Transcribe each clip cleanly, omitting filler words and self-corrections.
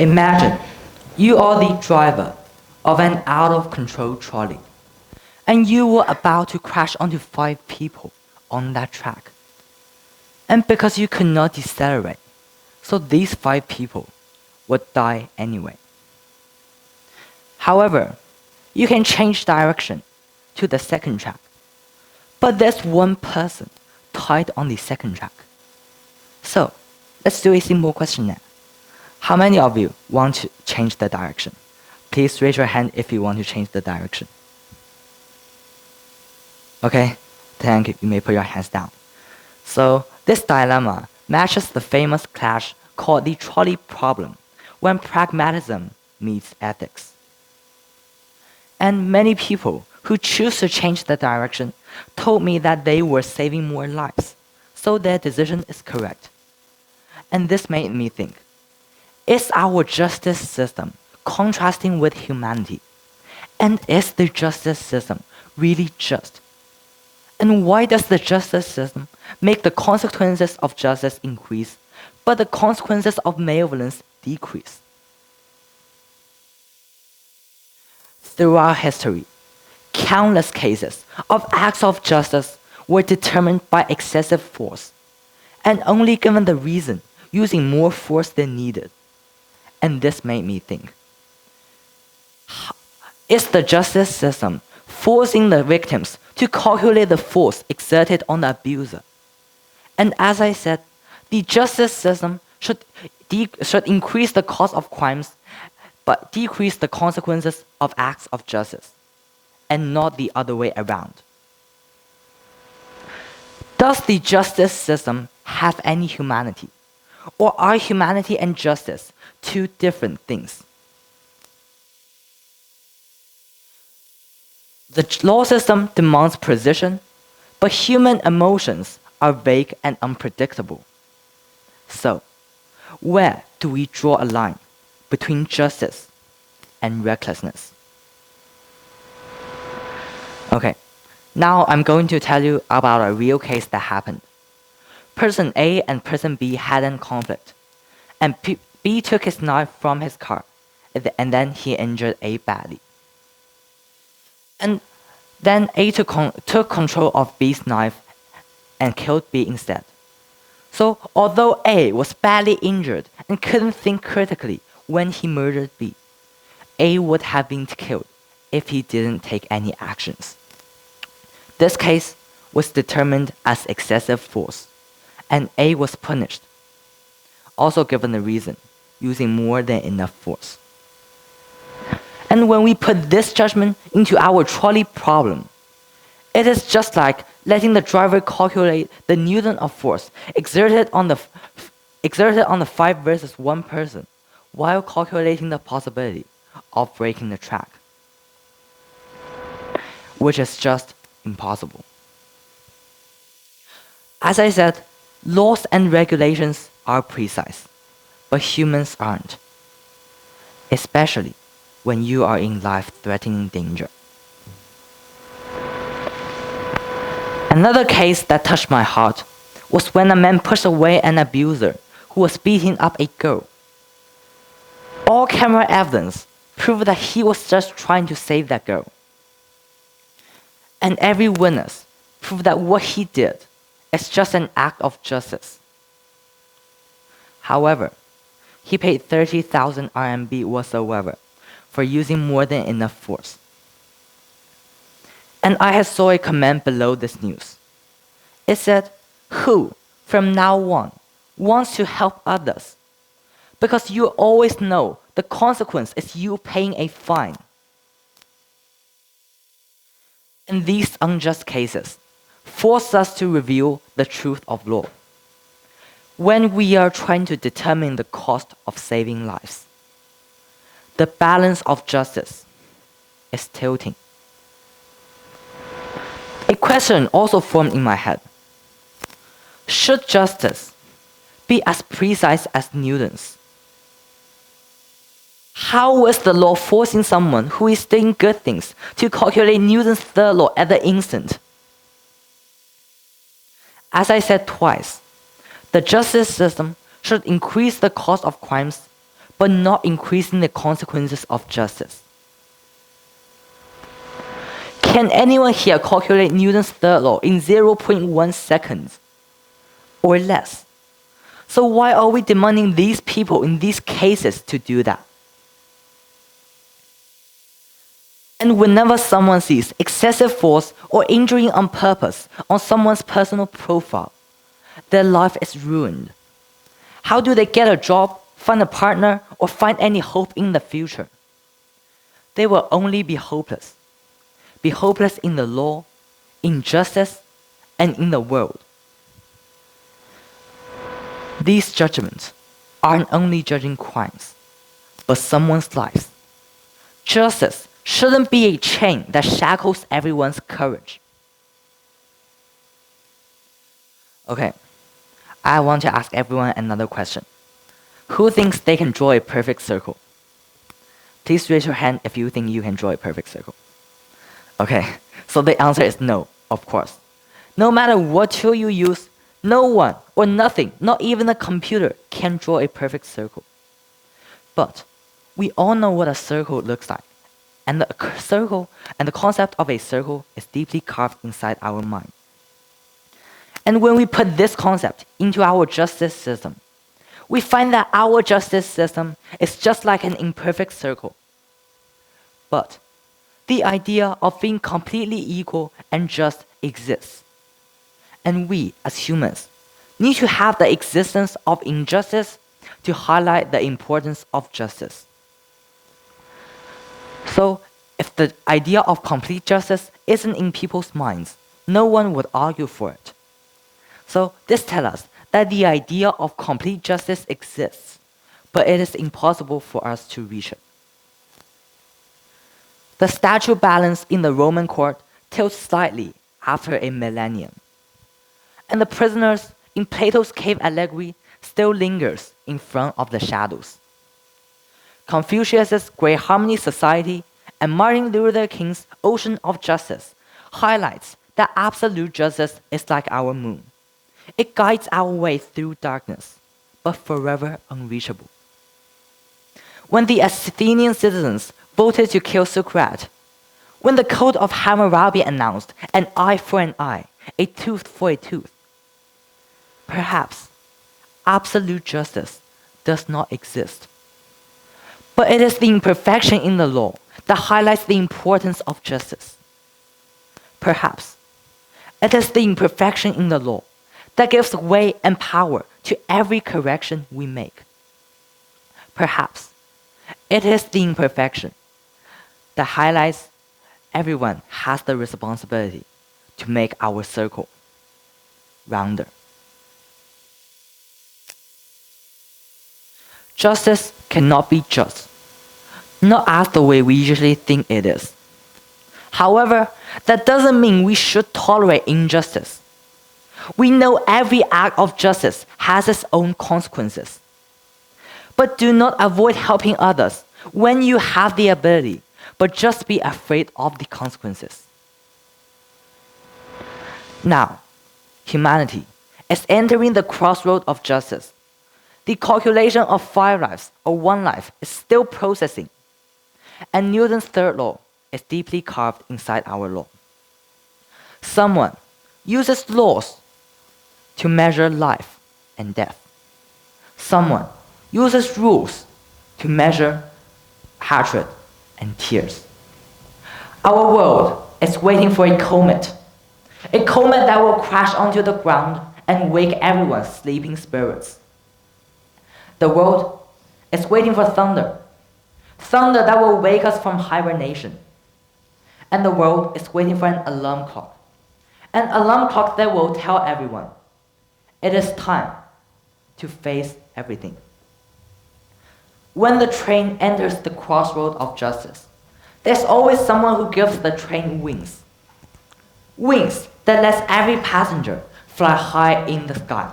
Imagine you are the driver of an out-of-control trolley, and you were about to crash onto 5 people on that track. And because you could not decelerate, so these 5 people would die anyway. However, you can change direction to the second track, but there's one person tied on the second track. So, let's do a simple question now. How many of you want to change the direction? Please raise your hand if you want to change the direction. Okay, thank you. You may put your hands down. So, this dilemma matches the famous clash called the trolley problem, when pragmatism meets ethics. And many people who choose to change the direction told me that they were saving more lives, so their decision is correct. And this made me think, is our justice system contrasting with humanity? And is the justice system really just? And why does the justice system make the consequences of justice increase, but the consequences of malevolence decrease? Throughout history, countless cases of acts of justice were determined by excessive force, and only given the reason using more force than needed. And this made me think, is the justice system forcing the victims to calculate the force exerted on the abuser? And as I said, the justice system should increase the cost of crimes, but decrease the consequences of acts of justice, and not the other way around. Does the justice system have any humanity? Or are humanity and justice two different things? The law system demands precision, but human emotions are vague and unpredictable. So, where do we draw a line between justice and recklessness? Okay, now I'm going to tell you about a real case that happened. Person A and person B had a conflict, and B took his knife from his car, and then he injured A badly. And then A took control of B's knife and killed B instead. So, although A was badly injured and couldn't think critically when he murdered B, A would have been killed if he didn't take any actions. This case was determined as excessive force, and A was punished, also given the reason, using more than enough force. And when we put this judgment into our trolley problem, it is just like letting the driver calculate the newton of force exerted on the 5 versus 1 person, while calculating the possibility of breaking the track, which is just impossible. As I said, laws and regulations are precise, but humans aren't, especially when you are in life-threatening danger. Another case that touched my heart was when a man pushed away an abuser who was beating up a girl. All camera evidence proved that he was just trying to save that girl. And every witness proved that what he did is just an act of justice. However, he paid 30,000 RMB whatsoever for using more than enough force. And I had saw a comment below this news. It said, "Who, from now on, wants to help others? Because you always know the consequence is you paying a fine." And these unjust cases force us to reveal the truth of law when we are trying to determine the cost of saving lives. The balance of justice is tilting. A question also formed in my head. Should justice be as precise as Newton's? How is the law forcing someone who is doing good things to calculate Newton's third law at the instant? As I said twice, the justice system should increase the cost of crimes, but not increasing the consequences of justice. Can anyone here calculate Newton's third law in 0.1 seconds or less? So why are we demanding these people in these cases to do that? And whenever someone sees excessive force or injury on purpose on someone's personal profile, their life is ruined. How do they get a job, find a partner, or find any hope in the future? They will only be hopeless. Be hopeless in the law, in justice, and in the world. These judgments aren't only judging crimes, but someone's lives. Justice shouldn't be a chain that shackles everyone's courage. Okay, I want to ask everyone another question. Who thinks they can draw a perfect circle? Please raise your hand if you think you can draw a perfect circle. Okay, so the answer is no, of course. No matter what tool you use, no one or nothing, not even a computer, can draw a perfect circle. But we all know what a circle looks like. And the concept of a circle is deeply carved inside our mind. And when we put this concept into our justice system, we find that our justice system is just like an imperfect circle. But the idea of being completely equal and just exists. And we, as humans, need to have the existence of injustice to highlight the importance of justice. So, if the idea of complete justice isn't in people's minds, no one would argue for it. So, this tells us that the idea of complete justice exists, but it is impossible for us to reach it. The statute balance in the Roman court tilts slightly after a millennium. And the prisoners in Plato's cave allegory still lingers in front of the shadows. Confucius's Great Harmony Society and Martin Luther King's Ocean of Justice highlights that absolute justice is like our moon. It guides our way through darkness, but forever unreachable. When the Athenian citizens voted to kill Socrates, when the Code of Hammurabi announced an eye for an eye, a tooth for a tooth, perhaps absolute justice does not exist. But it is the imperfection in the law that highlights the importance of justice. Perhaps it is the imperfection in the law that gives way and power to every correction we make. Perhaps it is the imperfection that highlights everyone has the responsibility to make our circle rounder. Justice cannot be just, not as the way we usually think it is. However, that doesn't mean we should tolerate injustice. We know every act of justice has its own consequences. But do not avoid helping others when you have the ability, but just be afraid of the consequences. Now, humanity is entering the crossroad of justice. The calculation of 5 lives or 1 life is still processing. And Newton's third law is deeply carved inside our law. Someone uses laws to measure life and death. Someone uses rules to measure hatred and tears. Our world is waiting for a comet that will crash onto the ground and wake everyone's sleeping spirits. The world is waiting for thunder that will wake us from hibernation. And the world is waiting for an alarm clock that will tell everyone, it is time to face everything. When the train enters the crossroad of justice, there's always someone who gives the train wings. Wings that lets every passenger fly high in the sky.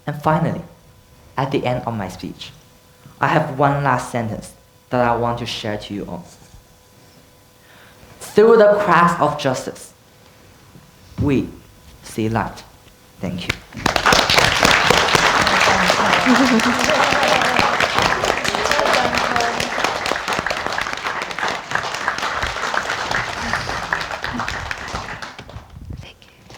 And finally, at the end of my speech, I have one last sentence that I want to share to you all. Through the cracks of justice, we see light. Thank you.